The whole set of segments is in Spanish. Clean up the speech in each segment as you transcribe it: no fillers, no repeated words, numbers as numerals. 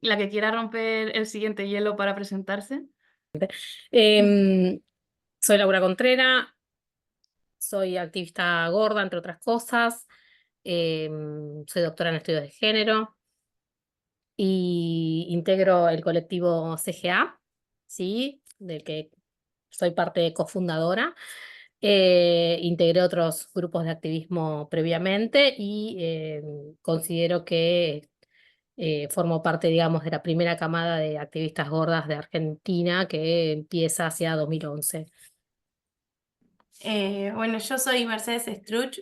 La que quiera romper el siguiente hielo para presentarse. Em, Soy Laura Contrera, soy activista gorda, entre otras cosas. Soy doctora en estudios de género y integro el colectivo CGA, ¿sí? Del que soy parte cofundadora. Integré otros grupos de activismo previamente y considero que formo parte, digamos, de la primera camada de activistas gordas de Argentina que empieza hacia 2011. Bueno, yo soy Mercedes Struch,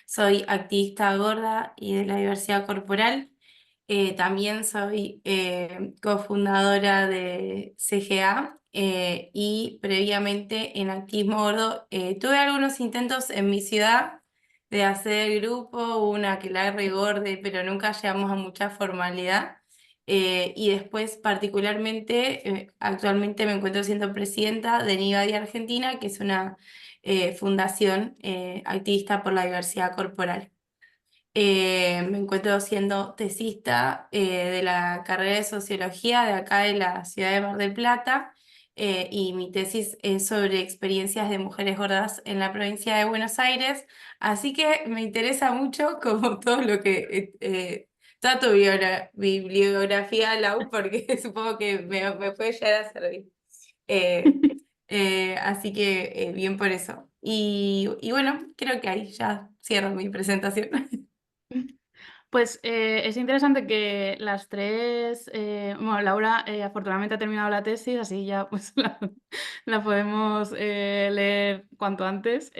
soy activista gorda y de la diversidad corporal. También soy cofundadora de CGA y previamente en activismo gordo tuve algunos intentos en mi ciudad de hacer grupo, una que la regorde, pero nunca llegamos a mucha formalidad. Y después, particularmente, actualmente me encuentro siendo presidenta de Nivadi Argentina, que es una fundación activista por la diversidad corporal. Me encuentro siendo tesista de la carrera de sociología de acá de la ciudad de Mar del Plata, y mi tesis es sobre experiencias de mujeres gordas en la provincia de Buenos Aires, así que me interesa mucho como todo lo que toda tu bibliografía, Lau, porque supongo que me puede llegar a servir. Eh, Así que bien por eso. Y bueno, creo que ahí ya cierro mi presentación. Pues es interesante que las tres, bueno, Laura afortunadamente ha terminado la tesis, así ya pues la podemos leer cuanto antes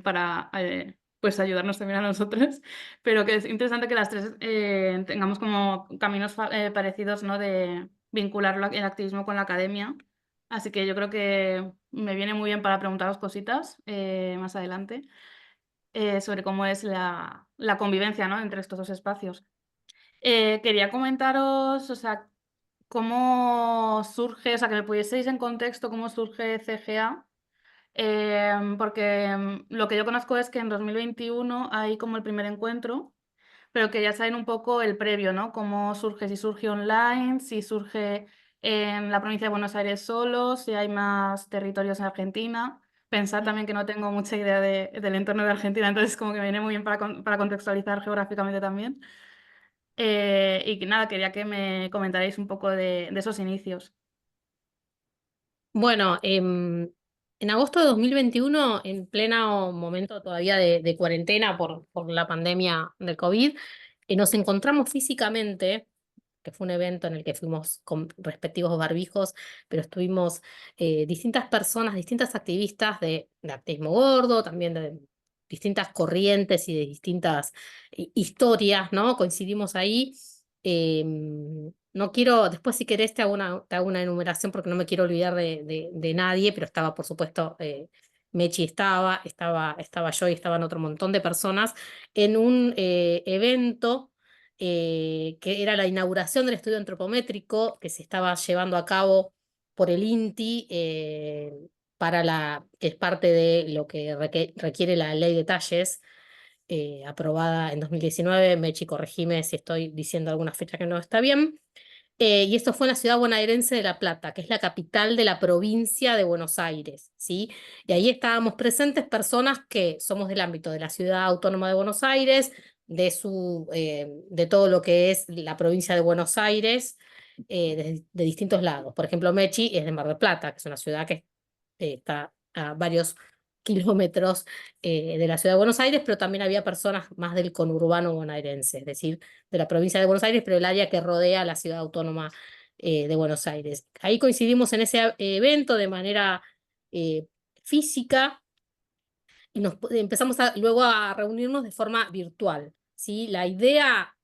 para pues ayudarnos también a nosotros, pero que es interesante que las tres tengamos como caminos parecidos, ¿no? De vincular el activismo con la academia, así que yo creo que me viene muy bien para preguntaros cositas más adelante sobre cómo es la convivencia, ¿no? Entre estos dos espacios. Quería comentaros, o sea, cómo surge, o sea, que me pusieseis en contexto cómo surge CGA, porque lo que yo conozco es que en 2021 hay como el primer encuentro, pero quería saber un poco el previo, ¿no? Cómo surge, si surge online, si surge en la provincia de Buenos Aires solo, si hay más territorios en Argentina. Pensar también que no tengo mucha idea del entorno de Argentina, entonces como que me viene muy bien para contextualizar geográficamente también. Y que nada, quería que me comentarais un poco de esos inicios. Bueno, en agosto de 2021, en pleno momento todavía de cuarentena por la pandemia del COVID, nos encontramos físicamente, que fue un evento en el que fuimos con respectivos barbijos, pero estuvimos distintas personas, distintas activistas de activismo gordo, también de distintas corrientes y de distintas historias, ¿no? Coincidimos ahí. No quiero, después si querés te hago una enumeración porque no me quiero olvidar de nadie, pero estaba, por supuesto, Mechi estaba yo y estaban otro montón de personas en un evento que era la inauguración del estudio antropométrico que se estaba llevando a cabo por el INTI, que es parte de lo que requiere la ley de talles, aprobada en 2019. Mechi, corregime si estoy diciendo alguna fecha que no está bien. Y esto fue en la ciudad bonaerense de La Plata, que es la capital de la provincia de Buenos Aires, ¿sí? Y ahí estábamos presentes personas que somos del ámbito de la ciudad autónoma de Buenos Aires, de todo lo que es la provincia de Buenos Aires, de distintos lados. Por ejemplo, Mechi es de Mar del Plata, que es una ciudad que está a varios kilómetros de la ciudad de Buenos Aires, pero también había personas más del conurbano bonaerense, es decir, de la provincia de Buenos Aires, pero el área que rodea la ciudad autónoma de Buenos Aires. Ahí coincidimos en ese evento de manera eh, física y empezamos luego a reunirnos de forma virtual, ¿sí? La idea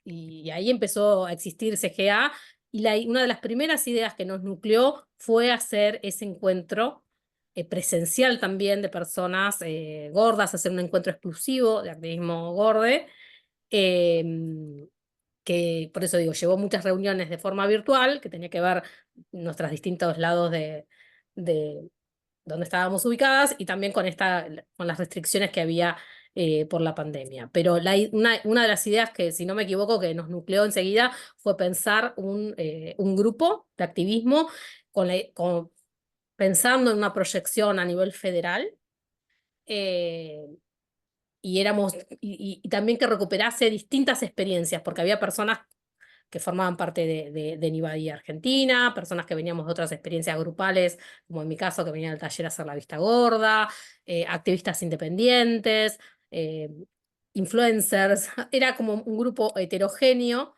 y ahí empezó a existir CGA, y una de las primeras ideas que nos nucleó fue hacer ese encuentro presencial también de personas gordas, hacer un encuentro exclusivo de activismo gorde, eh, que por eso digo, llevó muchas reuniones de forma virtual, que tenía que ver nuestros distintos lados de donde estábamos ubicadas y también con las restricciones que había por la pandemia. Pero una de las ideas que, si no me equivoco, que nos nucleó enseguida fue pensar un grupo de activismo pensando en una proyección a nivel federal. eh, y también que recuperase distintas experiencias, porque había personas que formaban parte de Nivadi Argentina, personas que veníamos de otras experiencias grupales, como en mi caso, que venía del taller a hacer la vista gorda, activistas independientes, eh, influencers. Era como un grupo heterogéneo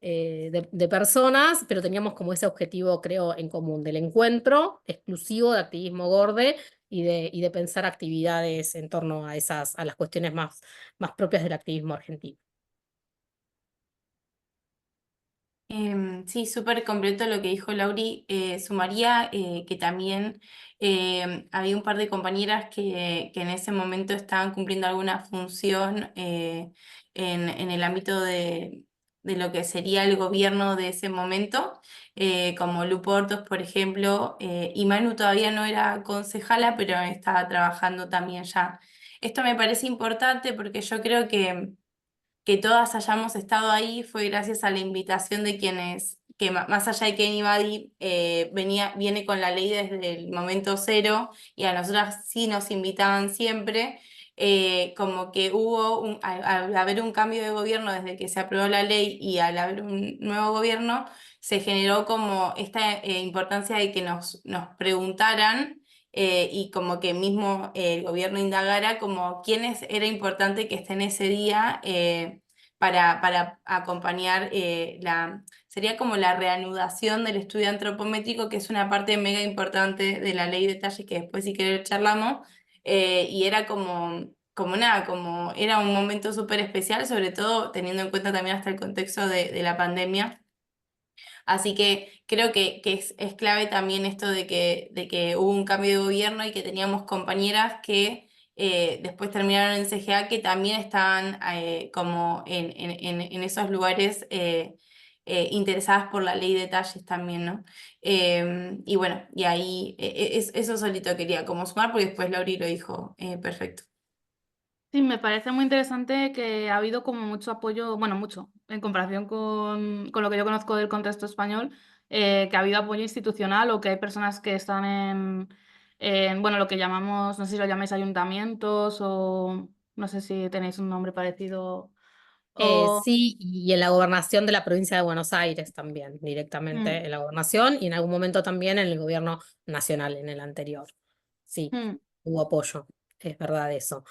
de personas, pero teníamos como ese objetivo, creo, en común, del encuentro exclusivo de activismo gorde y de pensar actividades en torno a las cuestiones más propias del activismo argentino. Sí, súper completo lo que dijo Lauri. Sumaría que también había un par de compañeras que en ese momento estaban cumpliendo alguna función en el ámbito de lo que sería el gobierno de ese momento, como Lu Portos, por ejemplo, y Manu todavía no era concejala, pero estaba trabajando también ya. Esto me parece importante porque yo creo que todas hayamos estado ahí fue gracias a la invitación de quienes, que más allá de que Anybody viene con la ley desde el momento cero y a nosotras sí nos invitaban siempre, como que hubo, al haber un cambio de gobierno desde que se aprobó la ley y al haber un nuevo gobierno, se generó como esta importancia de que nos preguntaran. Y como que mismo el gobierno indagara como quiénes era importante que estén ese día para acompañar sería como la reanudación del estudio antropométrico, que es una parte mega importante de la ley de talles que después si querés charlamos, y era como nada, como era un momento súper especial, sobre todo teniendo en cuenta también hasta el contexto de la pandemia. Así que creo que es clave también esto de que hubo un cambio de gobierno y que teníamos compañeras que después terminaron en CGA que también estaban como en esos lugares interesadas por la ley de talles también, ¿no? Y bueno, y ahí eso solito quería como sumar porque después Lauri lo dijo perfecto. Sí, me parece muy interesante que ha habido como mucho apoyo, bueno, mucho, en comparación con lo que yo conozco del contexto español, que ha habido apoyo institucional o que hay personas que están bueno, lo que llamamos, no sé si lo llamáis ayuntamientos o no sé si tenéis un nombre parecido o... Sí, y en la gobernación de la provincia de Buenos Aires también, directamente Mm, en la gobernación y en algún momento también en el gobierno nacional, en el anterior. Sí, mm, hubo apoyo, es verdad eso.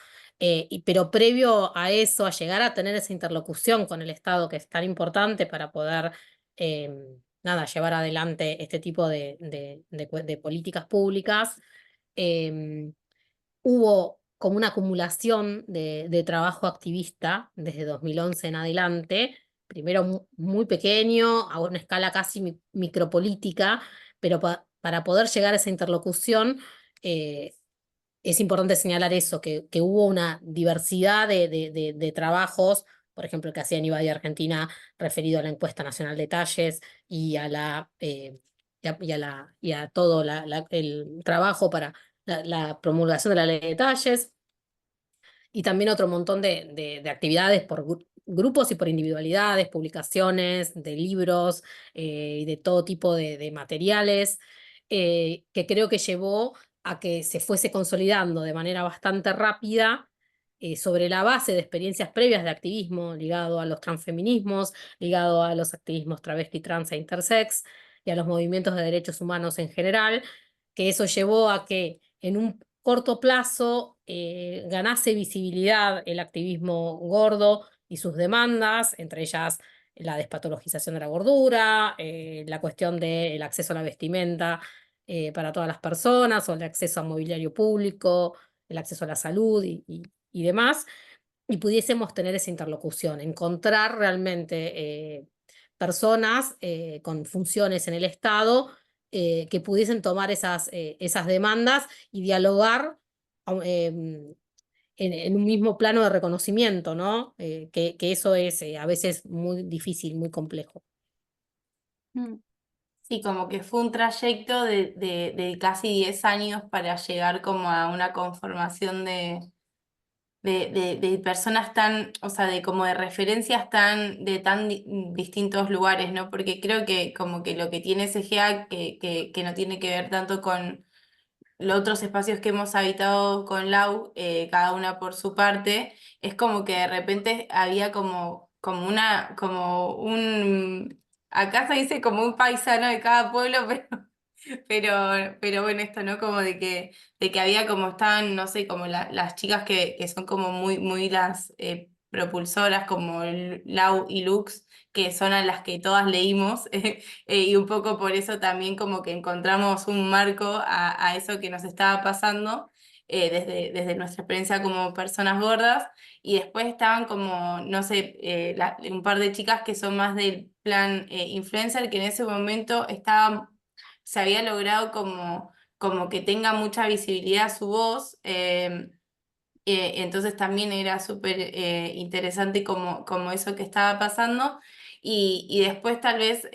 Pero previo a eso, a llegar a tener esa interlocución con el Estado que es tan importante para poder, eh, nada, llevar adelante este tipo de políticas públicas, eh, hubo como una acumulación de trabajo activista desde 2011 en adelante, primero muy pequeño, a una escala casi micropolítica, pero para poder llegar a esa interlocución es importante señalar eso, que hubo una diversidad de trabajos, por ejemplo, el que hacía Aníbal Argentina referido a la encuesta nacional de talles y a todo el trabajo para la promulgación de la ley de talles y también otro montón de actividades por grupos y por individualidades, publicaciones de libros y de todo tipo de materiales, que creo que llevó a que se fuese consolidando de manera bastante rápida sobre la base de experiencias previas de activismo ligado a los transfeminismos, ligado a los activismos travesti, trans e intersex y a los movimientos de derechos humanos en general, que eso llevó a que en un corto plazo ganase visibilidad el activismo gordo y sus demandas, entre ellas la despatologización de la gordura, la cuestión del acceso a la vestimenta para todas las personas, o el acceso a mobiliario público, el acceso a la salud y demás, y pudiésemos tener esa interlocución, encontrar realmente personas con funciones en el Estado que pudiesen tomar esas demandas y dialogar en un mismo plano de reconocimiento, ¿no? Que eso es a veces muy difícil, muy complejo. mm. Sí, como que fue un trayecto de casi 10 años para llegar como a una conformación de personas tan, o sea, de como de referencias de tan distintos lugares, ¿no? Porque creo que como que lo que tiene SGA, que no tiene que ver tanto con los otros espacios que hemos habitado con Lau, cada una por su parte, es como que de repente había como un, acá se dice como un paisano de cada pueblo, pero bueno, esto, ¿no? Como de que había como estaban, no sé, como las chicas que son como muy las propulsoras, como Lau y Lux, que son a las que todas leímos, y un poco por eso también como que encontramos un marco a eso que nos estaba pasando. Desde nuestra experiencia como personas gordas, y después estaban como, no sé, un par de chicas que son más del plan influencer, que en ese momento estaban, se había logrado como que tenga mucha visibilidad su voz, entonces también era súper interesante como eso que estaba pasando. Y después tal vez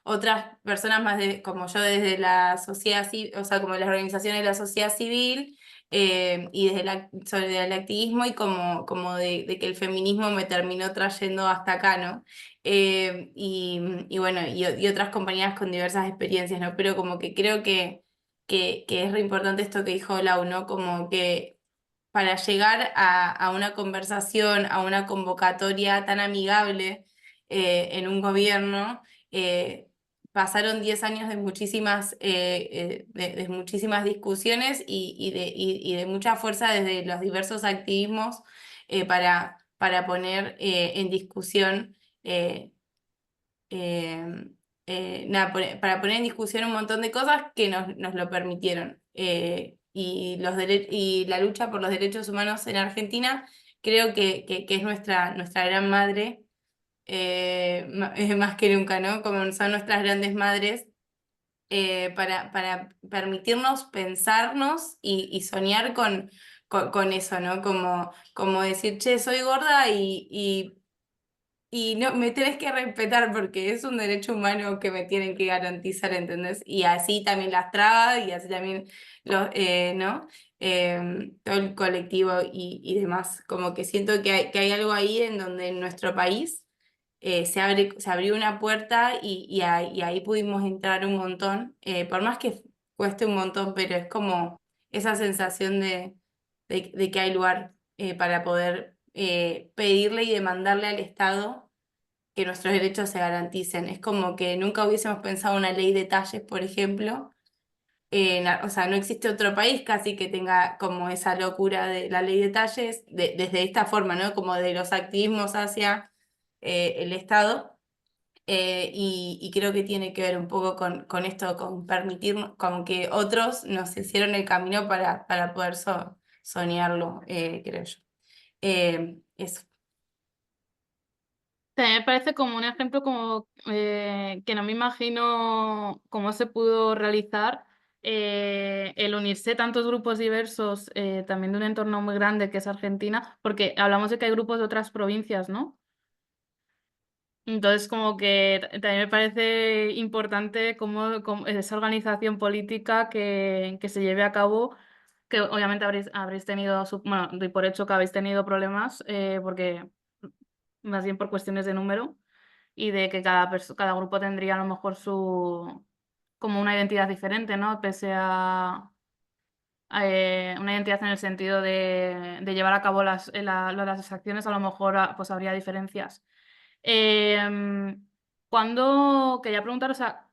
otras personas más como yo desde la sociedad civil, o sea, como las organizaciones de la sociedad civil, y desde sobre el activismo, y como de que el feminismo me terminó trayendo hasta acá, ¿no? Y bueno, y otras compañeras con diversas experiencias, ¿no? Pero como que creo que es re importante esto que dijo Lau, ¿no? Como que para llegar a una conversación, a una convocatoria tan amigable en un gobierno, pasaron 10 años de de muchísimas discusiones y de mucha fuerza desde los diversos activismos, para poner en discusión, eh, eh, nada, para poner en discusión un montón de cosas que nos lo permitieron. Y la lucha por los derechos humanos en Argentina creo que es nuestra gran madre, más que nunca, ¿no? Como son nuestras grandes madres, para permitirnos pensarnos y soñar con eso, ¿no? Como decir, che, soy gorda y no, me tenés que respetar porque es un derecho humano que me tienen que garantizar, ¿entendés? Y así también las trabas y así también ¿no? Todo el colectivo y demás. Como que siento que hay algo ahí en donde en nuestro país se abrió una puerta y ahí pudimos entrar un montón, por más que cueste un montón, pero es como esa sensación de que hay lugar para poder pedirle y demandarle al Estado que nuestros derechos se garanticen. Es como que nunca hubiésemos pensado una ley de talles, por ejemplo. O sea, no existe otro país casi que tenga como esa locura de la ley de talles, desde esta forma, ¿no? Como de los activismos hacia el Estado. Y creo que tiene que ver un poco con esto, con permitirnos, como que otros nos hicieron el camino para poder soñarlo, creo yo. Eso. También me parece como un ejemplo como que no me imagino cómo se pudo realizar el unirse tantos grupos diversos, también de un entorno muy grande que es Argentina, porque hablamos de que hay grupos de otras provincias, ¿no? Entonces, como que también me parece importante cómo esa organización política que se lleve a cabo, que obviamente habréis tenido, bueno, doy por hecho que habéis tenido problemas, porque más bien por cuestiones de número y de que cada grupo tendría a lo mejor como una identidad diferente, ¿no? Pese a una identidad en el sentido de llevar a cabo las acciones, a lo mejor pues habría diferencias. Em, Cuando quería preguntar, o sea,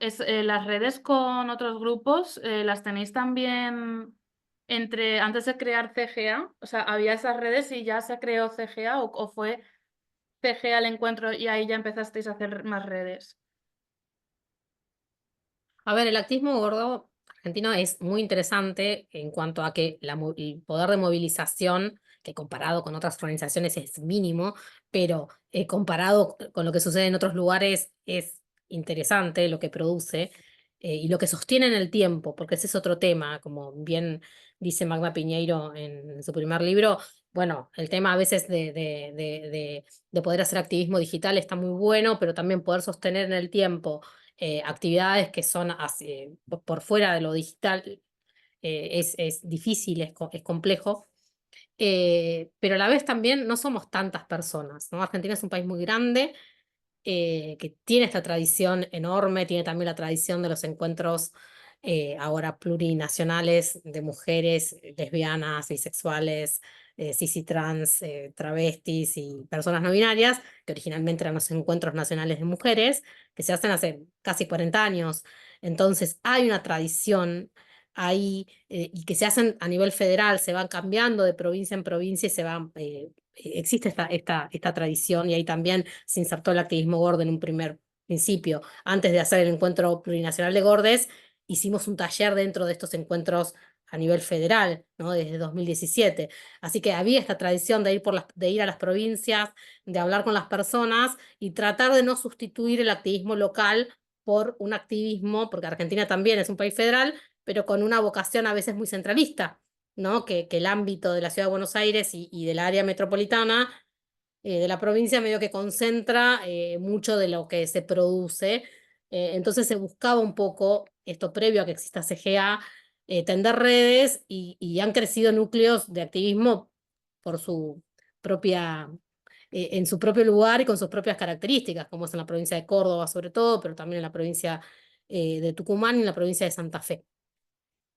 las redes con otros grupos, ¿las tenéis también antes de crear CGA? O sea, ¿había esas redes y ya se creó CGA o fue CGA al encuentro y ahí ya empezasteis a hacer más redes? A ver, el activismo gordo argentino es muy interesante en cuanto a que el poder de movilización, que comparado con otras organizaciones es mínimo, pero comparado con lo que sucede en otros lugares es interesante lo que produce, y lo que sostiene en el tiempo, porque ese es otro tema, como bien dice Magda Piñeiro en su primer libro. Bueno, el tema a veces de poder hacer activismo digital está muy bueno, pero también poder sostener en el tiempo actividades que son por fuera de lo digital, es difícil, es complejo. pero a la vez también no somos tantas personas, ¿no? Argentina es un país muy grande, que tiene esta tradición enorme, tiene también la tradición de los encuentros ahora plurinacionales de mujeres lesbianas, bisexuales, cis y trans, travestis y personas no binarias, que originalmente eran los encuentros nacionales de mujeres, que se hacen hace casi 40 años. Entonces hay una tradición ahí, y que se hacen a nivel federal, se van cambiando de provincia en provincia y se van... existe esta tradición, y ahí también se insertó el activismo gordo en un primer principio. Antes de hacer el encuentro plurinacional de gordes, hicimos un taller dentro de estos encuentros a nivel federal, ¿no? Desde 2017. Así que había esta tradición de ir, de ir a las provincias, de hablar con las personas y tratar de no sustituir el activismo local por un activismo, porque Argentina también es un país federal, pero con una vocación a veces muy centralista, ¿no? Que el ámbito de la Ciudad de Buenos Aires y del área metropolitana, de la provincia, medio que concentra mucho de lo que se produce. Entonces se buscaba un poco, esto previo a que exista CGA, tender redes, y han crecido núcleos de activismo por su propia, en su propio lugar y con sus propias características, como es en la provincia de Córdoba sobre todo, pero también en la provincia de Tucumán y en la provincia de Santa Fe,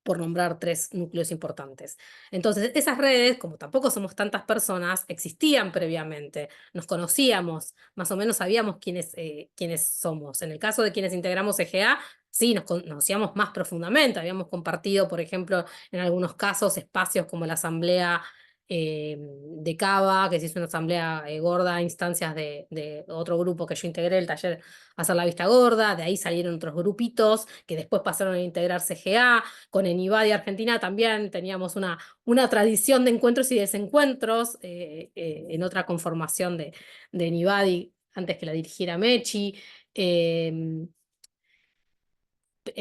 por nombrar tres núcleos importantes. Entonces, esas redes, como tampoco somos tantas personas, existían previamente, nos conocíamos, más o menos sabíamos quiénes somos. En el caso de quienes integramos EGA, sí, nos conocíamos más profundamente, habíamos compartido, por ejemplo, en algunos casos, espacios como la asamblea de Cava, que se hizo una asamblea gorda a instancias de otro grupo que yo integré, el taller Hacer la Vista Gorda. De ahí salieron otros grupitos que después pasaron a integrar CGA. Con Enivadi Argentina también teníamos una tradición de encuentros y desencuentros, en otra conformación de Enivadi, antes que la dirigiera Mechi. eh,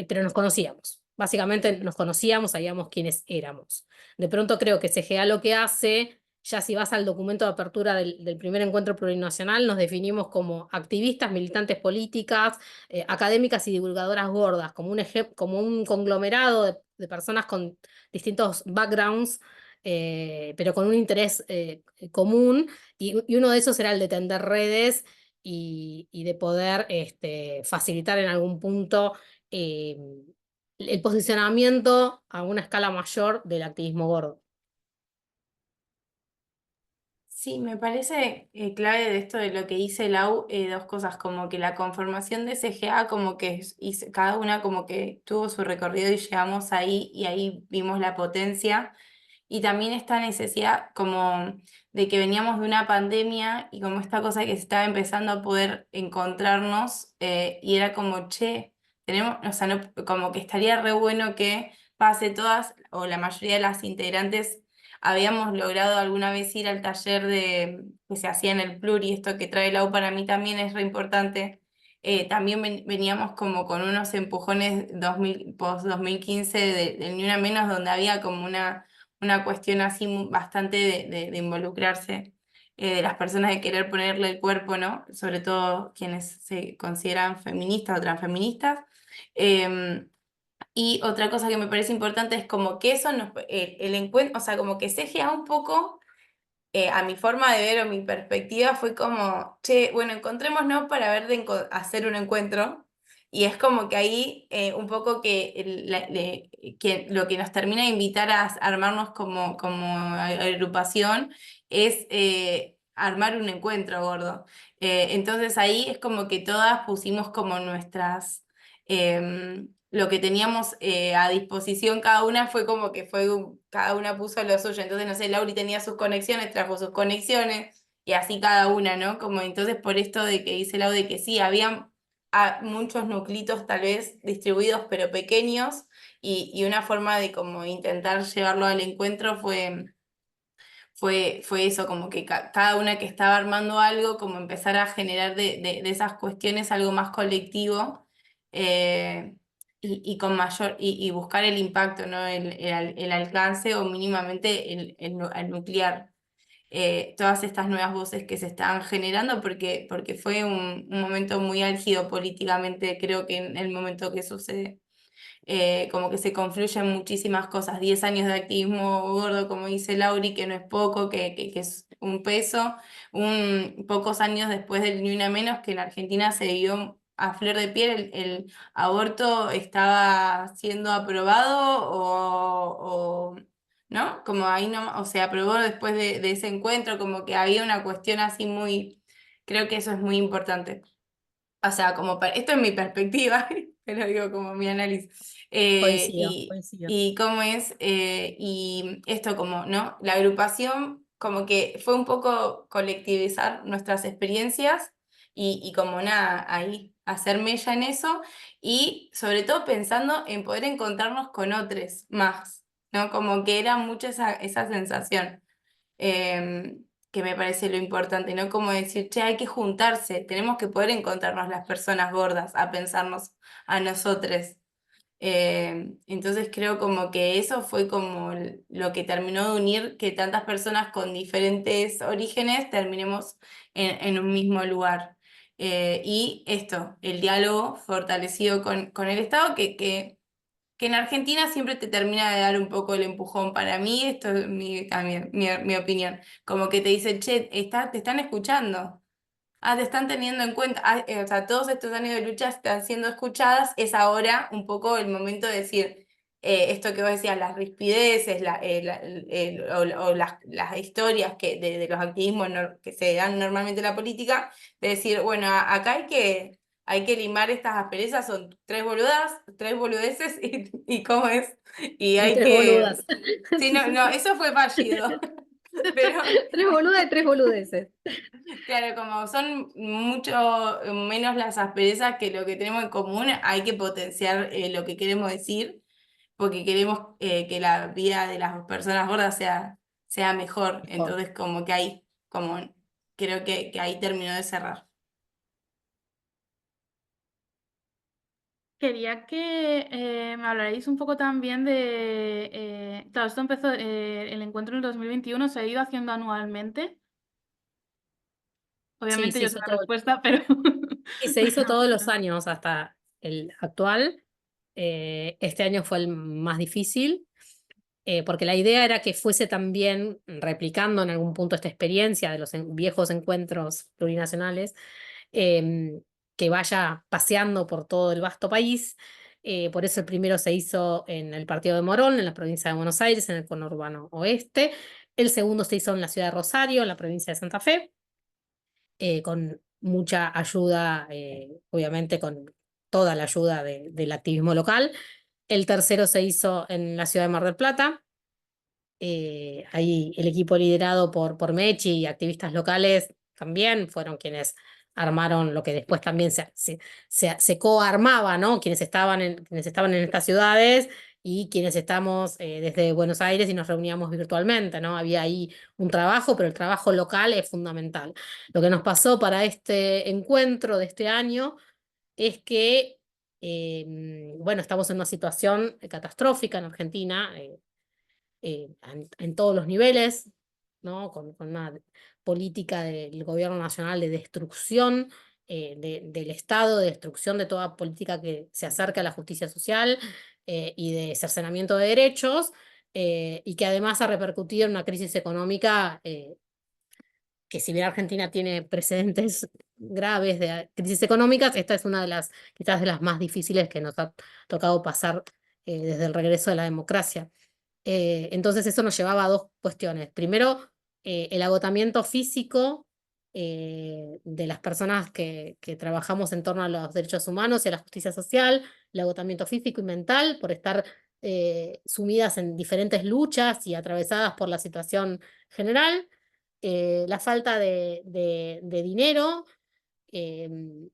pero nos conocíamos. Básicamente nos conocíamos, sabíamos quiénes éramos. De pronto creo que CGA lo que hace, ya si vas al documento de apertura del primer encuentro plurinacional, nos definimos como activistas, militantes políticas, académicas y divulgadoras gordas, como un conglomerado de personas con distintos backgrounds, pero con un interés común, y uno de esos era el de tender redes y de poder facilitar en algún punto eh, el posicionamiento a una escala mayor del activismo gordo. Sí, me parece clave de esto de lo que dice Lau, dos cosas, como que la conformación de CGA, como que cada una como que tuvo su recorrido y llegamos ahí y ahí vimos la potencia, y también esta necesidad como de que veníamos de una pandemia y como esta cosa que se estaba empezando a poder encontrarnos, y era como, che, tenemos, o sea, como que estaría re bueno que pase todas o la mayoría de las integrantes habíamos logrado alguna vez ir al taller que se hacía en el Pluri, esto que trae la U para mí también es re importante. También veníamos como con unos empujones 2000, post 2015 del Ni Una Menos, donde había como una cuestión así bastante de involucrarse, de las personas de querer ponerle el cuerpo, ¿no? Sobre todo quienes se consideran feministas o transfeministas. Em, y otra cosa que me parece importante es como que eso el encuentro, o sea, como que CGA un poco, a mi forma de ver o mi perspectiva fue como, che, bueno, encontrémonos para ver de hacer un encuentro. Y es como que ahí un poco que, que lo que nos termina de invitar a armarnos como agrupación es armar un encuentro gordo. Entonces ahí es como que todas pusimos como nuestras... lo que teníamos a disposición cada una fue como que cada una puso lo suyo. Entonces, no sé, Lauri tenía sus conexiones, trajo sus conexiones, y así cada una, ¿no? Como entonces por esto de que dice Lau de que sí, había muchos nuclitos tal vez distribuidos pero pequeños, y una forma de como intentar llevarlo al encuentro fue eso, como que cada una que estaba armando algo, como empezar a generar de esas cuestiones algo más colectivo, eh, y con mayor, y buscar el impacto, ¿no? El alcance o mínimamente el nuclear todas estas nuevas voces que se estaban generando, porque fue un momento muy álgido políticamente, creo que en el momento que sucede. como que se confluyen muchísimas cosas. 10 años de activismo gordo, como dice Lauri, que no es poco, que es un peso. Pocos años después del Ni Una Menos, que en Argentina se dio a flor de piel, el aborto estaba siendo aprobado ¿no? Como ahí no, o se aprobó después de ese encuentro, como que había una cuestión así muy, creo que eso es muy importante. O sea, esto es mi perspectiva, pero digo como mi análisis. Coincido. Y cómo es, y esto como, ¿no? La agrupación como que fue un poco colectivizar nuestras experiencias y como nada, ahí hacer mella en eso y sobre todo pensando en poder encontrarnos con otros más, ¿no? Como que era mucho esa sensación que me parece lo importante, ¿no? Como decir, che, hay que juntarse, tenemos que poder encontrarnos las personas gordas, a pensarnos a nosotros. Entonces creo como que eso fue como lo que terminó de unir que tantas personas con diferentes orígenes terminemos en un mismo lugar. Y esto, el diálogo fortalecido con el Estado, que en Argentina siempre te termina de dar un poco el empujón. Para mí, esto es también mi opinión. Como que te dicen, che, te están escuchando. Ah, te están teniendo en cuenta. Ah, o sea, todos estos años de lucha están siendo escuchadas. Es ahora un poco el momento de decir esto que vos decías, las rispideces o las historias de los activismos que se dan normalmente en la política, de decir, bueno, acá hay que limar estas asperezas, son tres boludeces y cómo es. Y Y hay tres que. boludas. Sí, no, no, eso fue fallido. Pero Tres boludas y tres boludeces. claro, como son mucho menos las asperezas que lo que tenemos en común, hay que potenciar lo que queremos decir, porque queremos que la vida de las personas gordas sea mejor. Mejor. Entonces, como que ahí, como creo que ahí terminó de cerrar. Quería que me hablarais un poco también de... claro, esto empezó, el encuentro en el 2021, se ha ido haciendo anualmente. Sí, Obviamente se yo sé hizo la todo. respuesta, pero... Y se hizo todos los años hasta el actual. Este año fue el más difícil, porque la idea era que fuese también replicando en algún punto esta experiencia de los viejos encuentros plurinacionales, eh, que vaya paseando por todo el vasto país. Por eso el primero se hizo en el partido de Morón, en la provincia de Buenos Aires, en el conurbano oeste. El segundo se hizo en la ciudad de Rosario, en la provincia de Santa Fe, con mucha ayuda, obviamente con toda la ayuda del activismo local. El tercero se hizo en la ciudad de Mar del Plata. Ahí el equipo liderado por Mechi y activistas locales también fueron quienes armaron lo que después también se coarmaba, ¿no? Quienes estaban en estas ciudades y quienes estamos desde Buenos Aires y nos reuníamos virtualmente, ¿no? Había ahí un trabajo, pero el trabajo local es fundamental. Lo que nos pasó para este encuentro de este año es que, bueno, estamos en una situación catastrófica en Argentina, en todos los niveles, ¿no? Con una política del gobierno nacional de destrucción del Estado, de destrucción de toda política que se acerque a la justicia social y de cercenamiento de derechos, y que además ha repercutido en una crisis económica que, si bien Argentina tiene precedentes graves de crisis económicas, esta es una de las, quizás de las más difíciles que nos ha tocado pasar desde el regreso de la democracia. Entonces eso nos llevaba a dos cuestiones. Primero, el agotamiento físico de las personas que trabajamos en torno a los derechos humanos y a la justicia social, el agotamiento físico y mental por estar sumidas en diferentes luchas y atravesadas por la situación general, la falta de dinero de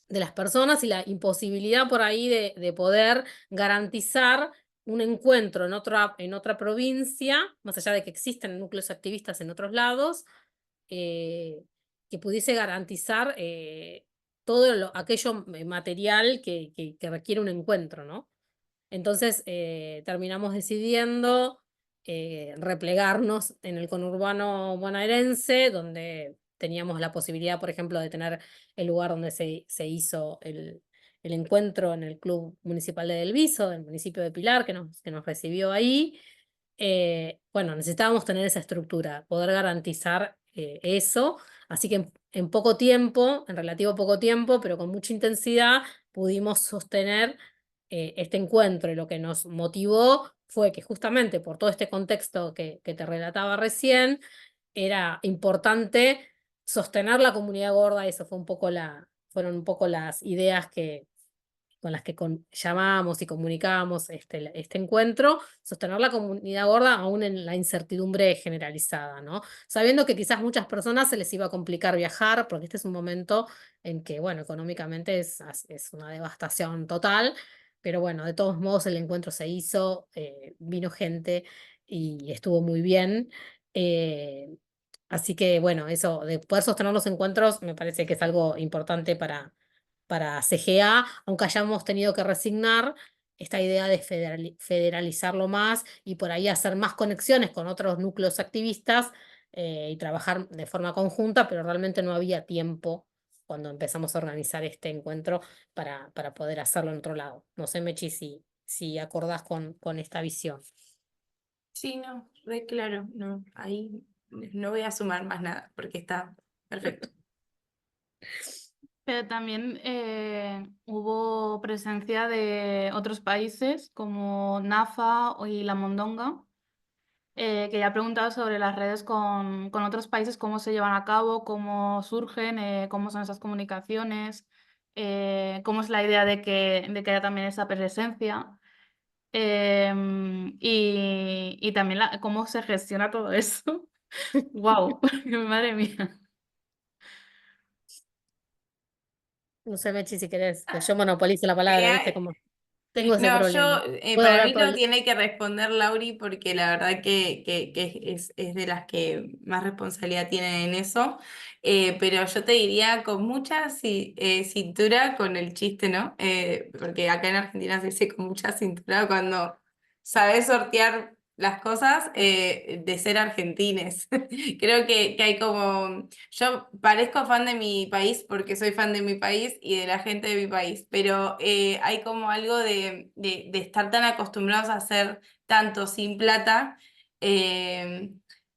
las personas y la imposibilidad por ahí de poder garantizar un encuentro en otra provincia, más allá de que existen núcleos activistas en otros lados, que pudiese garantizar todo aquello material que requiere un encuentro, ¿no? Entonces terminamos decidiendo replegarnos en el conurbano bonaerense, donde teníamos la posibilidad, por ejemplo, de tener el lugar donde se hizo el encuentro en el Club Municipal de Del Viso, del municipio de Pilar, que nos recibió ahí. Bueno, necesitábamos tener esa estructura, poder garantizar eso, así que en poco tiempo, en relativo poco tiempo, pero con mucha intensidad, pudimos sostener este encuentro, y lo que nos motivó fue que justamente por todo este contexto que te relataba recién, era importante sostener la comunidad gorda. Eso fue fueron un poco las ideas con las que llamamos y comunicábamos este encuentro, sostener la comunidad gorda aún en la incertidumbre generalizada, ¿no? Sabiendo que quizás muchas personas se les iba a complicar viajar, porque este es un momento en que, bueno, económicamente es una devastación total, pero bueno, de todos modos el encuentro se hizo, vino gente y estuvo muy bien. Así que, bueno, eso de poder sostener los encuentros me parece que es algo importante para CGA, aunque hayamos tenido que resignar esta idea de federalizarlo más y por ahí hacer más conexiones con otros núcleos activistas, y trabajar de forma conjunta, pero realmente no había tiempo cuando empezamos a organizar este encuentro para poder hacerlo en otro lado. No sé, Mechi, si acordás con esta visión. Sí, no, re claro, no, ahí no voy a sumar más nada porque está perfecto. Pero también hubo presencia de otros países como NAFA y la Mondonga, que ya he preguntado sobre las redes con otros países, cómo se llevan a cabo, cómo surgen, cómo son esas comunicaciones, cómo es la idea de que haya también esa presencia. Y también cómo se gestiona todo eso. ¡Wow! Madre mía. No sé, Mechi, si querés que yo monopolice la palabra, ¿viste? Como tengo ese No, problema. Puedo para hablar mí por lo tiene que responder Lauri porque la verdad que es de las que más responsabilidad tienen en eso. Pero yo te diría con mucha cintura con el chiste, ¿no? Porque acá en Argentina se dice con mucha cintura cuando sabes sortear las cosas, de ser argentines. Creo que hay como... Yo parezco fan de mi país porque soy fan de mi país y de la gente de mi país, pero hay como algo de estar tan acostumbrados a hacer tanto sin plata, eh,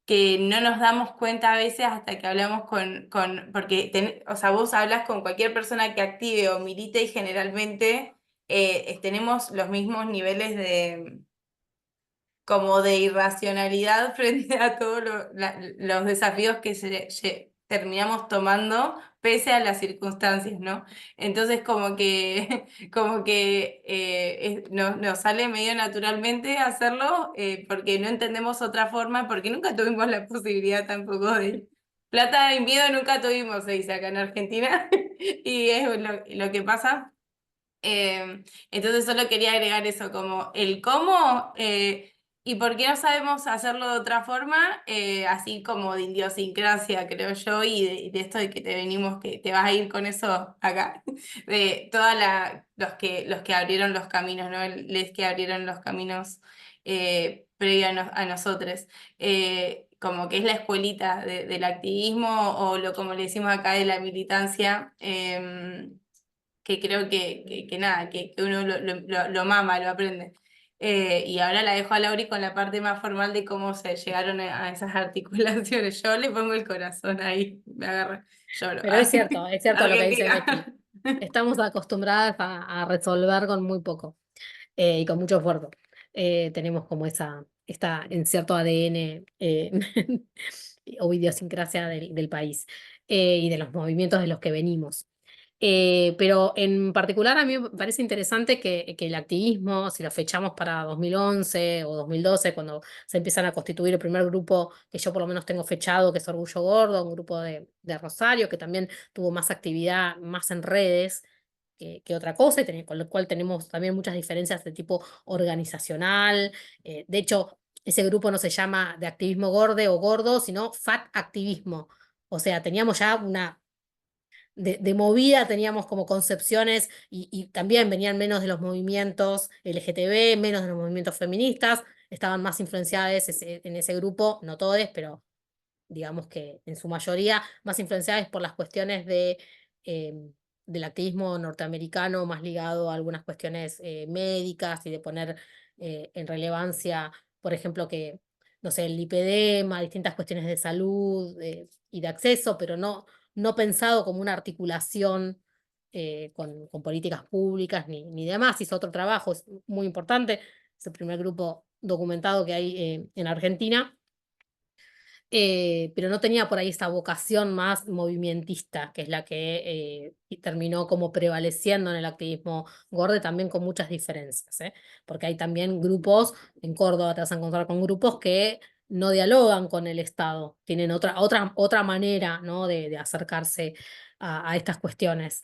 que no nos damos cuenta a veces hasta que hablamos porque o sea, vos hablas con cualquier persona que active o milite y generalmente tenemos los mismos niveles como de irracionalidad frente a todos los desafíos que terminamos tomando pese a las circunstancias, ¿no? Entonces como que nos sale medio naturalmente hacerlo, porque no entendemos otra forma, porque nunca tuvimos la posibilidad tampoco de... Plata y miedo nunca tuvimos, se dice acá en Argentina, y es lo que pasa. Entonces solo quería agregar eso, como el cómo, y por qué no sabemos hacerlo de otra forma, así como de idiosincrasia, creo yo, y de esto de que te venimos, que te vas a ir con eso acá, de los que abrieron los caminos, ¿no? Les que abrieron los caminos, previo a nosotros. Como que es la escuelita del activismo, o como le decimos acá, de la militancia. Que creo que nada, que uno lo mama, lo aprende. Y ahora la dejo a Lauri con la parte más formal de cómo se llegaron a esas articulaciones. Yo le pongo el corazón ahí, me agarra, lloro. Pero es cierto lo que dice Mechi. Argentina. Estamos acostumbradas a resolver con muy poco, y con mucho esfuerzo. Tenemos como esta en cierto ADN, o idiosincrasia del país, y de los movimientos de los que venimos. Pero en particular a mí me parece interesante que el activismo, si lo fechamos para 2011 o 2012, cuando se empiezan a constituir el primer grupo que yo por lo menos tengo fechado, que es Orgullo Gordo, un grupo de Rosario, que también tuvo más actividad, más en redes que otra cosa, y con lo cual tenemos también muchas diferencias de tipo organizacional. De hecho, ese grupo no se llama de activismo gorde o gordo, sino fat activismo. O sea, teníamos ya de movida, teníamos como concepciones, y también venían menos de los movimientos LGTB, menos de los movimientos feministas, estaban más influenciadas en ese grupo, no todos, pero digamos que en su mayoría más influenciadas por las cuestiones eh, del activismo norteamericano más ligado a algunas cuestiones médicas y de poner en relevancia, por ejemplo, que, no sé, el lipedema, distintas cuestiones de salud y de acceso, pero no pensado como una articulación con políticas públicas ni demás. Hizo otro trabajo, es muy importante, es el primer grupo documentado que hay en Argentina. Pero no tenía por ahí esta vocación más movimentista, que es la que terminó como prevaleciendo en el activismo gordo, también con muchas diferencias, porque hay también grupos, en Córdoba te vas a encontrar con grupos que no dialogan con el Estado, tienen otra manera, ¿no? de acercarse a estas cuestiones.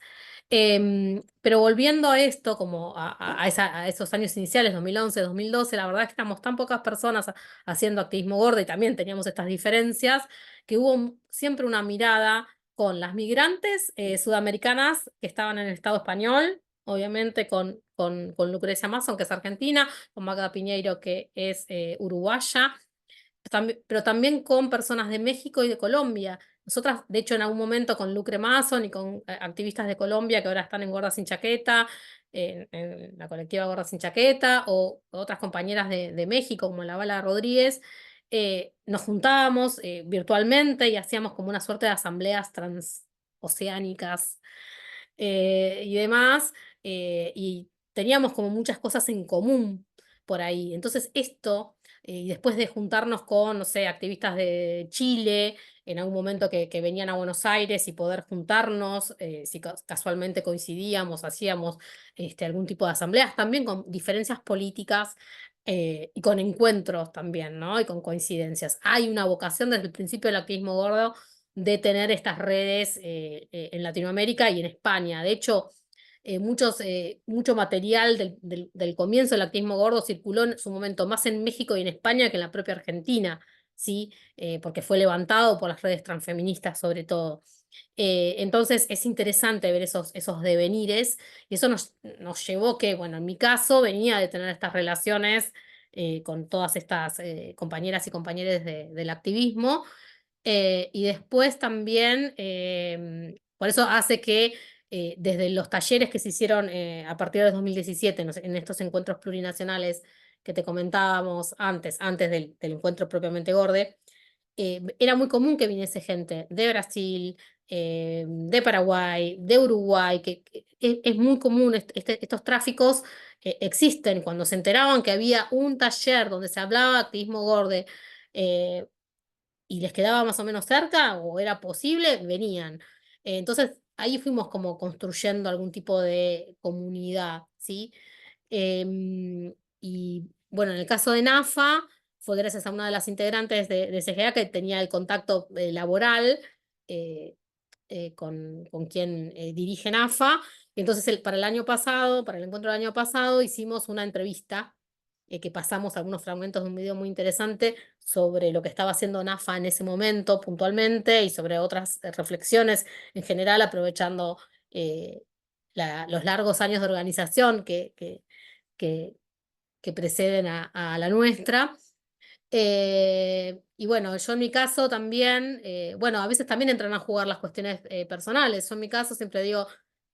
Pero volviendo a esto, como a esos años iniciales, 2011, 2012, la verdad es que éramos tan pocas personas haciendo activismo gordo y también teníamos estas diferencias, que hubo siempre una mirada con las migrantes sudamericanas que estaban en el Estado español, obviamente con Lucrecia Masson, que es argentina, con Magda Piñeiro, que es uruguaya, pero también con personas de México y de Colombia. Nosotras, de hecho, en algún momento con Lucre Mason y con activistas de Colombia que ahora están en Gorda Sin Chaqueta, en la colectiva Gorda Sin Chaqueta, o otras compañeras de México, como la Bala Rodríguez, nos juntábamos virtualmente y hacíamos como una suerte de asambleas transoceánicas y demás, y teníamos como muchas cosas en común por ahí. Entonces esto, y después de juntarnos con, no sé, activistas de Chile, en algún momento que venían a Buenos Aires y poder juntarnos, si casualmente coincidíamos, hacíamos algún tipo de asambleas, también con diferencias políticas. Y con encuentros también, ¿no? Y con coincidencias. Hay una vocación desde el principio del activismo gordo de tener estas redes en Latinoamérica y en España. De hecho, mucho material del comienzo del activismo gordo circuló en su momento más en México y en España que en la propia Argentina, ¿sí? Porque fue levantado por las redes transfeministas sobre todo. Entonces es interesante ver esos devenires, y eso nos llevó que, bueno, en mi caso venía de tener estas relaciones con todas estas compañeras y compañeros del activismo, y después también, por eso hace que desde los talleres que se hicieron a partir de 2017 en estos encuentros plurinacionales que te comentábamos antes del encuentro propiamente Gorde, era muy común que viniese gente de Brasil, de Paraguay, de Uruguay, que es muy común, estos tráficos existen. Cuando se enteraban que había un taller donde se hablaba de activismo Gorde, eh, y les quedaba más o menos cerca o era posible, venían. Entonces ahí fuimos como construyendo algún tipo de comunidad, ¿sí? Y bueno, en el caso de NAFA, fue gracias a una de las integrantes de CGA que tenía el contacto laboral eh, con quien dirige NAFA. Y entonces para el año pasado, para el encuentro del año pasado, hicimos una entrevista que pasamos algunos fragmentos de un video muy interesante sobre lo que estaba haciendo NAFA en ese momento puntualmente y sobre otras reflexiones en general, aprovechando los largos años de organización que, que preceden a la nuestra. Y bueno, yo en mi caso también, bueno, a veces también entran a jugar las cuestiones personales. Yo en mi caso siempre digo,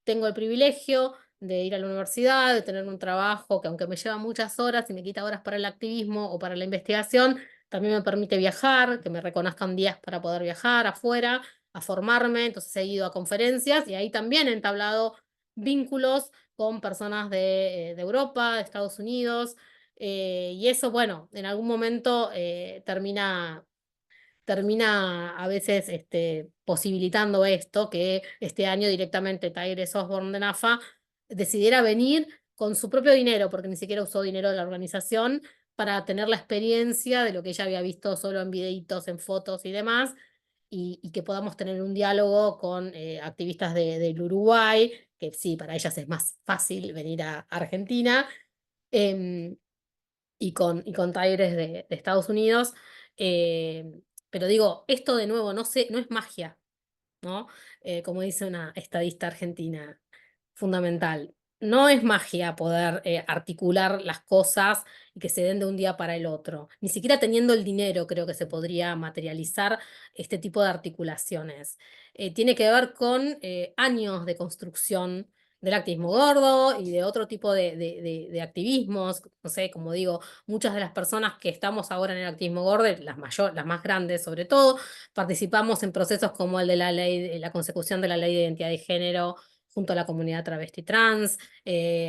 tengo el privilegio de ir a la universidad, de tener un trabajo que aunque me lleva muchas horas y me quita horas para el activismo o para la investigación, también me permite viajar, que me reconozcan días para poder viajar afuera, a formarme. Entonces he ido a conferencias y ahí también he entablado vínculos con personas de Europa, de Estados Unidos, y eso, bueno, en algún momento termina a veces posibilitando esto, que este año directamente Tigres Osborne de NAFA decidiera venir con su propio dinero, porque ni siquiera usó dinero de la organización, para tener la experiencia de lo que ella había visto solo en videitos, en fotos y demás, y que podamos tener un diálogo con activistas del Uruguay, que sí, para ellas es más fácil venir a Argentina. em, y con Tigres de Estados Unidos. eh, pero digo, esto de nuevo, no sé, no es magia, ¿no? Como dice una estadista argentina fundamental. no es magia poder articular las cosas y que se den de un día para el otro. Ni siquiera teniendo el dinero creo que se podría materializar este tipo de articulaciones. Tiene que ver con años de construcción del activismo gordo y de otro tipo de activismos. No sé, como digo, muchas de las personas que estamos ahora en el activismo gordo, las más grandes sobre todo, participamos en procesos como el de la ley, la consecución de la ley de identidad de género junto a la comunidad travesti trans,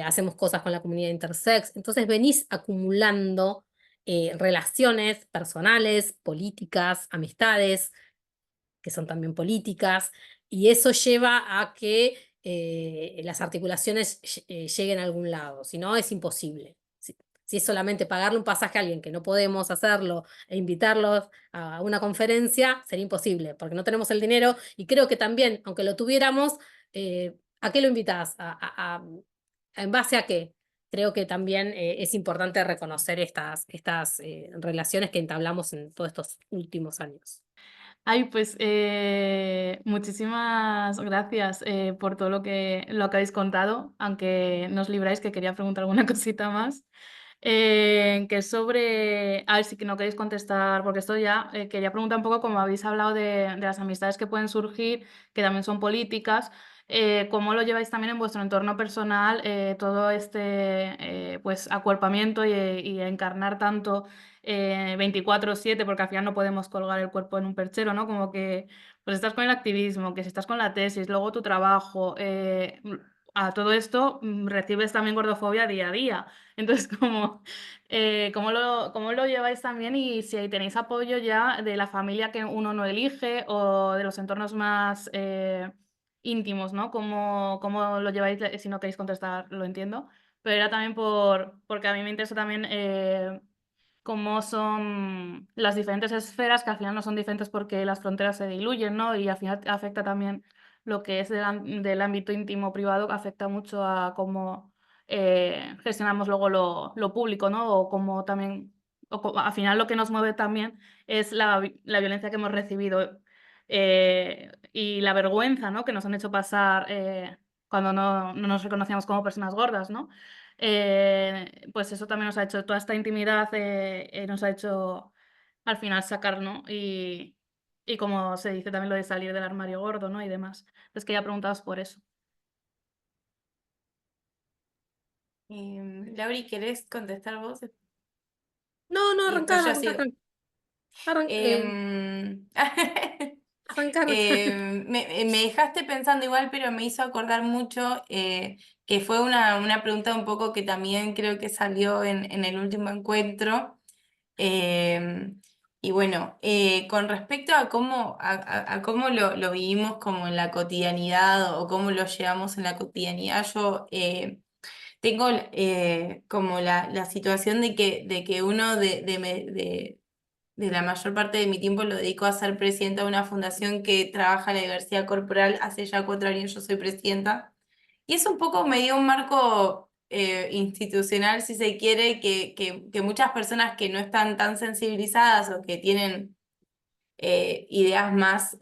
hacemos cosas con la comunidad intersex, entonces venís acumulando relaciones personales, políticas, amistades, que son también políticas, y eso lleva a que las articulaciones lleguen a algún lado, si no es imposible. Si es solamente pagarle un pasaje a alguien que no podemos hacerlo e invitarlos a una conferencia, sería imposible, porque no tenemos el dinero y creo que también, aunque lo tuviéramos, ¿a qué lo invitás? ¿En base a qué? Creo que también es importante reconocer estas relaciones que entablamos en todos estos últimos años. Ay, pues muchísimas gracias por todo lo que habéis contado, aunque nos libráis que quería preguntar alguna cosita más. Que es sobre, a ver si que no queréis contestar, porque esto ya quería preguntar un poco, como habéis hablado de las amistades que pueden surgir, que también son políticas, ¿cómo lo lleváis también en vuestro entorno personal, todo este pues acuerpamiento y encarnar tanto 24/7, porque al final no podemos colgar el cuerpo en un perchero, ¿no? Como que pues estás con el activismo, que si estás con la tesis, luego tu trabajo, a todo esto recibes también gordofobia día a día. Entonces, ¿cómo lo lleváis también? Y si ahí tenéis apoyo ya de la familia que uno no elige o de los entornos más íntimos, ¿no? ¿Cómo lo lleváis? Si no queréis contestar, lo entiendo. Pero era también porque a mí me interesa también cómo son las diferentes esferas, que al final no son diferentes porque las fronteras se diluyen, ¿no? Y al final afecta también lo que es del ámbito íntimo privado, que afecta mucho a cómo gestionamos luego lo público, ¿no? O cómo también, al final lo que nos mueve también es la violencia que hemos recibido y la vergüenza, ¿no? Que nos han hecho pasar cuando no nos reconocíamos como personas gordas, ¿no? Pues eso también nos ha hecho, toda esta intimidad nos ha hecho al final sacar, ¿no? Y como se dice también lo de salir del armario gordo, ¿no? Y demás. Entonces quería preguntaros por eso. Lauri, ¿querés contestar vos? No, no, Y después arrancar, yo arrancar, sigo. Em, arrancar. Me dejaste pensando igual, pero me hizo acordar mucho que fue una pregunta un poco que también creo que salió en el último encuentro. Em, y bueno, con respecto a a cómo lo vivimos como en la cotidianidad o cómo lo llevamos en la cotidianidad, yo tengo como la situación de que uno de la mayor parte de mi tiempo lo dedico a ser presidenta de una fundación que trabaja la diversidad corporal. Hace ya 4 años yo soy presidenta. Y es un poco, me dio un marco institucional, si se quiere, que muchas personas que no están tan sensibilizadas o que tienen ideas más,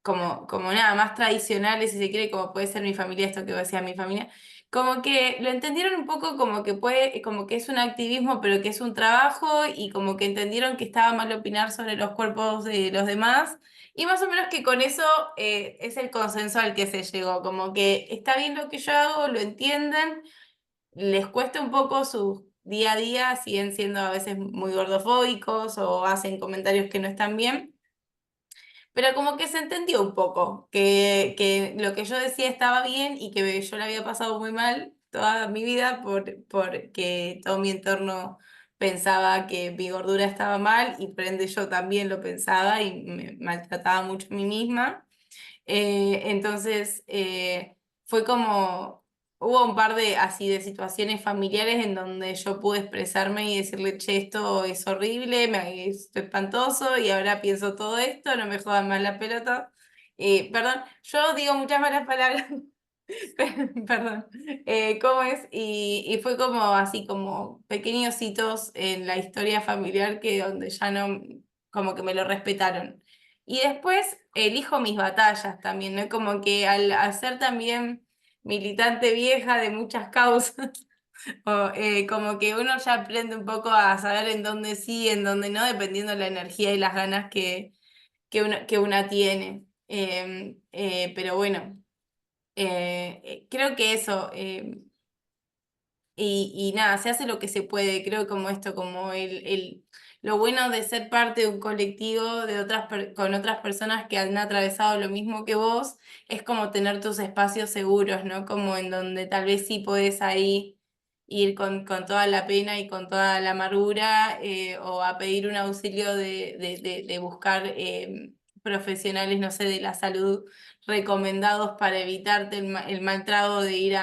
como nada, más tradicionales, si se quiere, como puede ser mi familia, esto que decía mi familia, como que lo entendieron un poco como que como que es un activismo, pero que es un trabajo, y como que entendieron que estaba mal opinar sobre los cuerpos de los demás. Y más o menos que con eso es el consenso al que se llegó, como que está bien lo que yo hago, lo entienden, les cuesta un poco su día a día, siguen siendo a veces muy gordofóbicos o hacen comentarios que no están bien, pero como que se entendió un poco que lo que yo decía estaba bien y que yo la había pasado muy mal toda mi vida porque todo mi entorno pensaba que mi gordura estaba mal, y por ende yo también lo pensaba y me maltrataba mucho a mí misma. Entonces, fue como, hubo un par de así de situaciones familiares en donde yo pude expresarme y decirle, che, esto es horrible, es espantoso, y ahora pienso todo esto, no me jodan más la pelota. Perdón, yo digo muchas malas palabras. Perdón. ¿Cómo es? Y fue como así, como pequeños hitos en la historia familiar que donde ya no, como que me lo respetaron. Y después elijo mis batallas también, ¿no? Como que al hacer también militante vieja de muchas causas. Como que uno ya aprende un poco a saber en dónde sí, en dónde no, dependiendo de la energía y las ganas que una tiene. Pero bueno, creo que eso. Y nada, se hace lo que se puede, creo como esto, como lo bueno de ser parte de un colectivo de con otras personas que han atravesado lo mismo que vos, es como tener tus espacios seguros, ¿no? Como en donde tal vez sí podés ahí ir con toda la pena y con toda la amargura, o a pedir un auxilio de buscar profesionales, no sé, de la salud recomendados para evitarte el mal trago de ir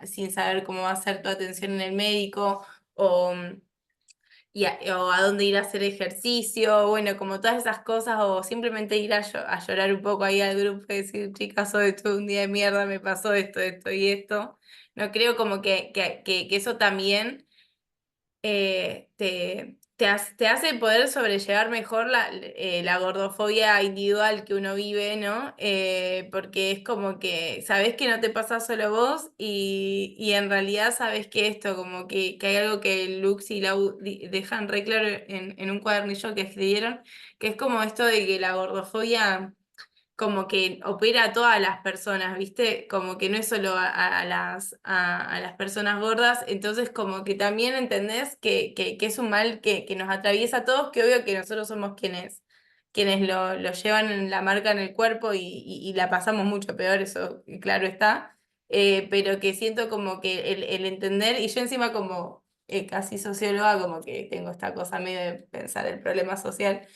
sin saber cómo va a ser tu atención en el médico, o, o a dónde ir a hacer ejercicio, bueno, como todas esas cosas, o simplemente ir a llorar un poco ahí al grupo y decir, chicas, hoy tuve un día de mierda, me pasó esto, esto y esto. No creo como que eso también te hace poder sobrellevar mejor la gordofobia individual que uno vive, ¿no? Porque es como que sabés que no te pasa solo vos y en realidad sabés que esto, como que hay algo que Lux y Lau dejan re claro en un cuadernillo que escribieron, que es como esto de que la gordofobia como que opera a todas las personas, ¿viste? Como que no es solo a las personas gordas, entonces como que también entendés que es un mal que nos atraviesa a todos, que obvio que nosotros somos quienes lo llevan en la marca en el cuerpo y la pasamos mucho peor, eso claro está, pero que siento como que el entender, y yo encima como casi socióloga, como que tengo esta cosa medio de pensar el problema social.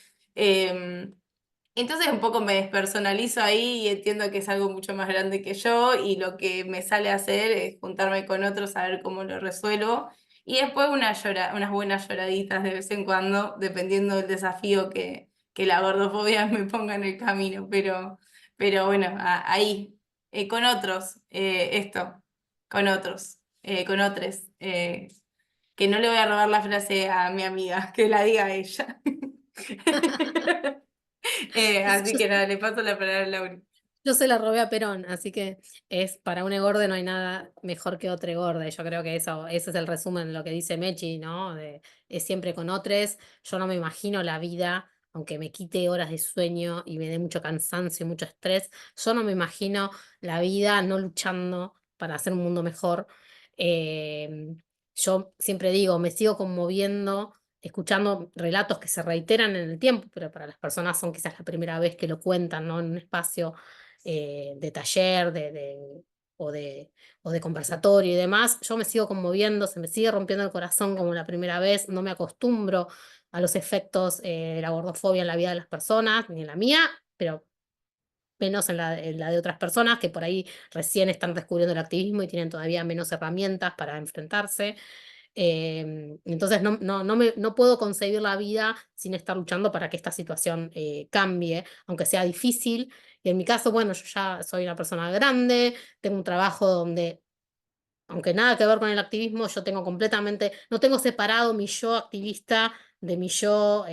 Entonces un poco me despersonalizo ahí y entiendo que es algo mucho más grande que yo y lo que me sale a hacer es juntarme con otros a ver cómo lo resuelvo y después unas buenas lloraditas de vez en cuando, dependiendo del desafío que la gordofobia me ponga en el camino, pero bueno, ahí, con otros, con otros, con otros, que no le voy a robar la frase a mi amiga, que la diga ella. Así Yo, que nada, le paso la palabra a Laura. yo se la robé a Perón, así que es para un egorde no hay nada mejor que otro egorde. Yo creo que ese es el resumen de lo que dice Mechi, ¿no? Es siempre con otros. Yo no me imagino la vida, aunque me quite horas de sueño y me dé mucho cansancio y mucho estrés, yo no me imagino la vida no luchando para hacer un mundo mejor. Eh, yo siempre digo, me sigo conmoviendo escuchando relatos que se reiteran en el tiempo, pero para las personas son quizás la primera vez que lo cuentan, ¿no? En un espacio de taller o de, o de conversatorio y demás. Yo me sigo conmoviendo, se me sigue rompiendo el corazón como la primera vez, no me acostumbro a los efectos de la gordofobia en la vida de las personas, ni en la mía, pero menos en la de otras personas que por ahí recién están descubriendo el activismo y tienen todavía menos herramientas para enfrentarse. Entonces no puedo concebir la vida sin estar luchando para que esta situación cambie, aunque sea difícil. Y en mi caso, bueno, yo ya soy una persona grande, tengo un trabajo donde, aunque nada que ver con el activismo, yo tengo completamente, no tengo separado mi yo activista de mi yo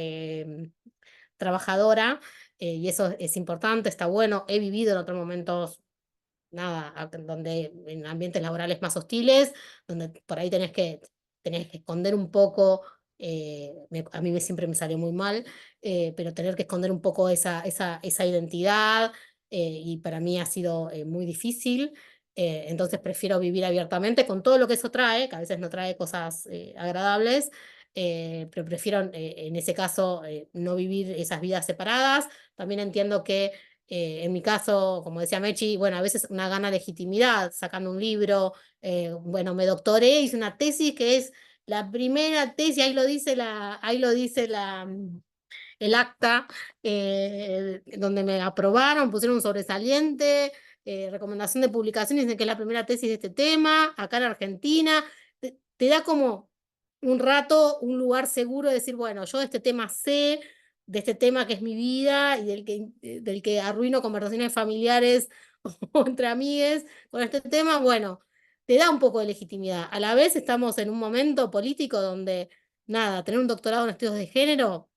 trabajadora, y eso es importante, está bueno. He vivido en otros momentos nada, donde en ambientes laborales más hostiles, donde por ahí tenés que esconder un poco, a mí siempre me salió muy mal, pero tener que esconder un poco esa identidad, y para mí ha sido muy difícil. Entonces prefiero vivir abiertamente con todo lo que eso trae, que a veces no trae cosas agradables, pero prefiero en ese caso no vivir esas vidas separadas. También entiendo que en mi caso, como decía Mechi, bueno, a veces una gana de legitimidad, sacando un libro, bueno, me doctoré, hice una tesis que es la primera tesis, ahí lo dice el acta, donde me aprobaron, pusieron un sobresaliente, recomendación de publicaciones, dicen que es la primera tesis de este tema, acá en Argentina, te da como un rato, un lugar seguro de decir, bueno, yo de este tema sé, de este tema que es mi vida y del que arruino conversaciones familiares o entre amigues con este tema, bueno, te da un poco de legitimidad. A la vez estamos en un momento político donde, nada, tener un doctorado en estudios de género,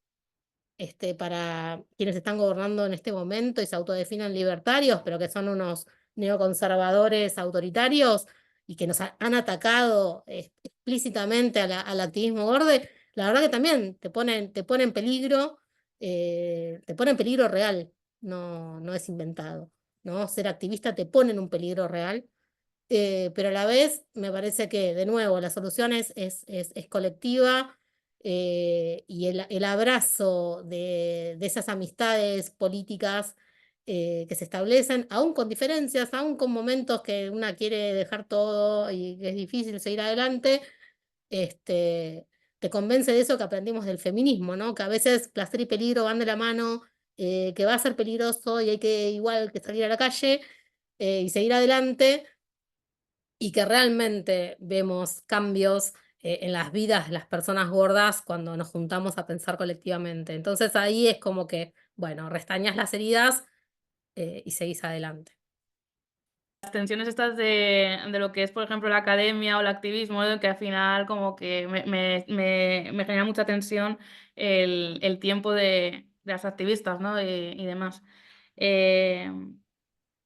para quienes están gobernando en este momento y se autodefinen libertarios, pero que son unos neoconservadores autoritarios y que nos han atacado explícitamente al activismo gordo, la verdad que también te pone en peligro, te pone en peligro real, no es inventado, ¿no? Ser activista te pone en un peligro real. Pero a la vez me parece que, de nuevo, la solución es colectiva, y el abrazo de esas amistades políticas que se establecen, aún con diferencias, aún con momentos que una quiere dejar todo y que es difícil seguir adelante, este, te convence de eso que aprendimos del feminismo, ¿no? Que a veces placer y peligro van de la mano, que va a ser peligroso y hay que igual que salir a la calle y seguir adelante, y que realmente vemos cambios en las vidas de las personas gordas cuando nos juntamos a pensar colectivamente. Entonces ahí es como que, bueno, restañas las heridas y seguís adelante. Las tensiones estas de lo que es, por ejemplo, la academia o el activismo, ¿no? Que al final como que me genera mucha tensión el tiempo de las activistas, ¿no? Y demás. Eh,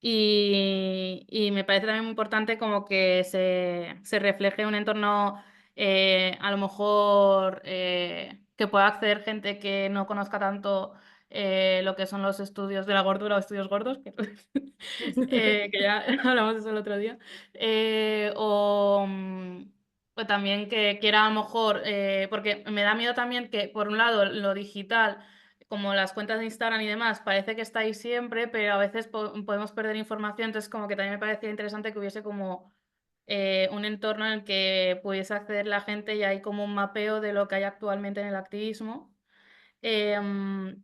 y me parece también muy importante como que se refleje un entorno, a lo mejor, que pueda acceder gente que no conozca tanto lo que son los estudios de la gordura o estudios gordos, que ya hablamos de eso el otro día. O también que quiera a lo mejor, porque me da miedo también que, por un lado, lo digital, como las cuentas de Instagram y demás, parece que está ahí siempre, pero a veces podemos perder información, entonces como que también me parecía interesante que hubiese como un entorno en el que pudiese acceder la gente y hay como un mapeo de lo que hay actualmente en el activismo. Em,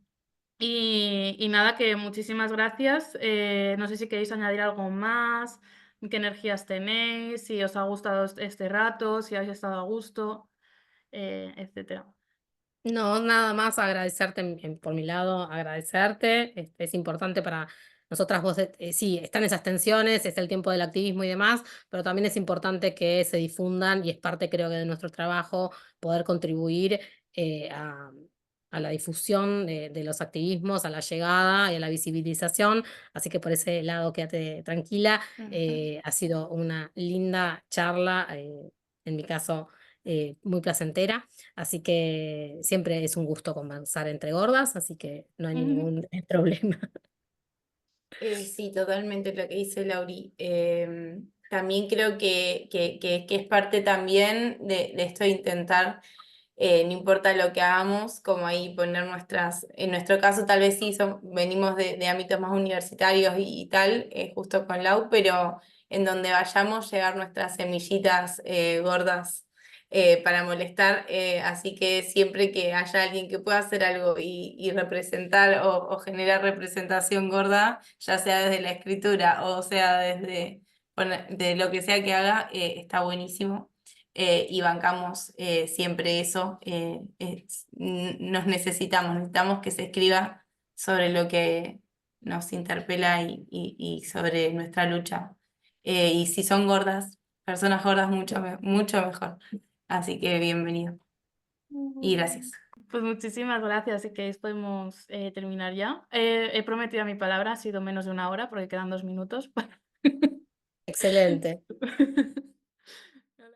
y nada, que muchísimas gracias. No sé si queréis añadir algo más, qué energías tenéis, si os ha gustado este rato, si habéis estado a gusto, etcétera. No, nada más agradecerte por mi lado, agradecerte. Es importante para nosotras, vos, sí, están esas tensiones, es el tiempo del activismo y demás, pero también es importante que se difundan y es parte, creo que, de nuestro trabajo poder contribuir eh, a, a la difusión de los activismos, a la llegada y a la visibilización. Así que por ese lado, quédate tranquila. Ha sido una linda charla, en mi caso, muy placentera. Así que siempre es un gusto conversar entre gordas, así que no hay Ujú. ningún problema. Sí, totalmente lo que dice Lauri. También creo que es parte también de esto de intentar, no importa lo que hagamos, como ahí poner nuestras, en nuestro caso tal vez sí venimos de ámbitos más universitarios y tal, justo con Lau, pero en donde vayamos llegar nuestras semillitas gordas para molestar, así que siempre que haya alguien que pueda hacer algo y representar o generar representación gorda, ya sea desde la escritura o sea desde de lo que sea que haga, está buenísimo. Y bancamos siempre eso. Nos necesitamos que se escriba sobre lo que nos interpela y sobre nuestra lucha. Y si son gordas, personas gordas, mucho mejor. Así que bienvenido y gracias. Pues muchísimas gracias. Si queréis podemos terminar ya. He prometido mi palabra, ha sido menos de una hora porque quedan 2 minutos. Excelente.